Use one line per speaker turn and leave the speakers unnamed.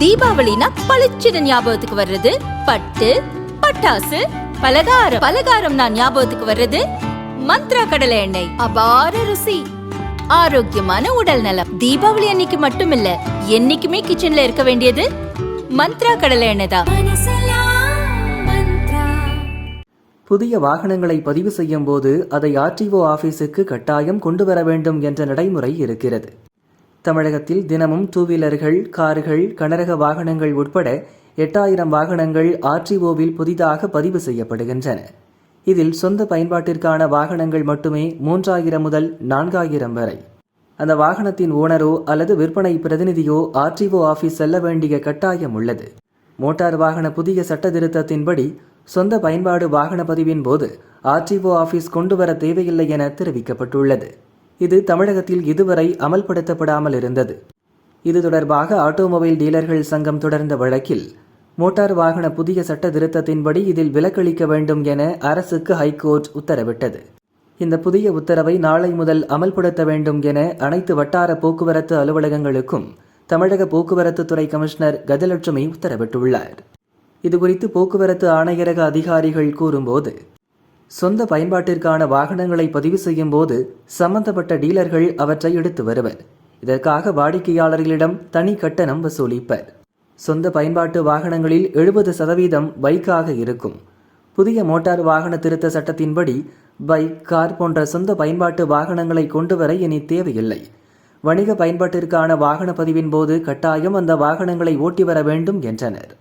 தீபாவளினா பளிச்சுன்னு ஞாபகத்துக்கு வர்றது பட்டு, பட்டாசு, பலகாரம். பலகாரம்னா ஞாபகத்துக்கு வர்றது மந்த்ரா கடலை எண்ணெய். அபார ருசி, ஆரோக்கியமான உடல் நலம். தீபாவளி அன்னைக்கு மட்டும் இல்ல, என்னைக்குமே கிச்சன்ல இருக்க வேண்டியது மந்த்ரா கடலை எண்ணெய் தான்.
புதிய வாகனங்களை பதிவு செய்யும் போது அதை ஆர்டிஓ ஆபீஸுக்கு கட்டாயம் கொண்டு வர வேண்டும் என்ற நடைமுறை இருக்கிறது. தமிழகத்தில் தினமும் டூ வீலர்கள், கார்கள், கனரக வாகனங்கள் உட்பட 8000 வாகனங்கள் ஆர்டிஓவில் புதிதாக பதிவு செய்யப்படுகின்றன. இதில் சொந்த பயன்பாட்டிற்கான வாகனங்கள் மட்டுமே 3000 முதல் 4000 வரை. அந்த வாகனத்தின் ஓனரோ அல்லது விற்பனை பிரதிநிதியோ ஆர்டிஓ ஆபீஸ் செல்ல வேண்டிய கட்டாயம் உள்ளது. மோட்டார் வாகன புதிய சட்ட திருத்தத்தின்படி சொந்த பயன்பாடு வாகன பதிவின் போது ஆர்டிஓ ஆபீஸ் கொண்டு வர தேவையில்லை என தெரிவிக்கப்பட்டுள்ளது. இது தமிழகத்தில் இதுவரை அமல்படுத்தப்படாமல் இருந்தது. இது தொடர்பாக ஆட்டோமொபைல் டீலர்கள் சங்கம் தொடர்ந்த வழக்கில் மோட்டார் வாகன புதிய சட்ட திருத்தத்தின்படி இதில் விலக்களிக்க வேண்டும் என அரசுக்கு ஹைகோர்ட் உத்தரவிட்டது. இந்த புதிய உத்தரவை நாளை முதல் அமல்படுத்த வேண்டும் என அனைத்து வட்டார போக்குவரத்து அலுவலகங்களுக்கும் தமிழக போக்குவரத்து துறை கமிஷனர் கஜலட்சுமி உத்தரவிட்டுள்ளார். இதுகுறித்து போக்குவரத்து ஆணையரக அதிகாரிகள் கூறும்போது, சொந்த பயன்பாட்டிற்கான வாகனங்களை பதிவு செய்யும் போது சம்பந்தப்பட்ட டீலர்கள் அவற்றை எடுத்து வருவர். இதற்காக வாடிக்கையாளர்களிடம் தனி கட்டணம் வசூலிப்பர். சொந்த பயன்பாட்டு வாகனங்களில் 70% பைக்காக இருக்கும். புதிய மோட்டார் வாகன திருத்த சட்டத்தின்படி பைக், கார் போன்ற சொந்த பயன்பாட்டு வாகனங்களை கொண்டு வர இனி தேவையில்லை. வணிக பயன்பாட்டிற்கான வாகன பதிவின் போது கட்டாயம் அந்த வாகனங்களை ஓட்டி வர வேண்டும் என்றனர்.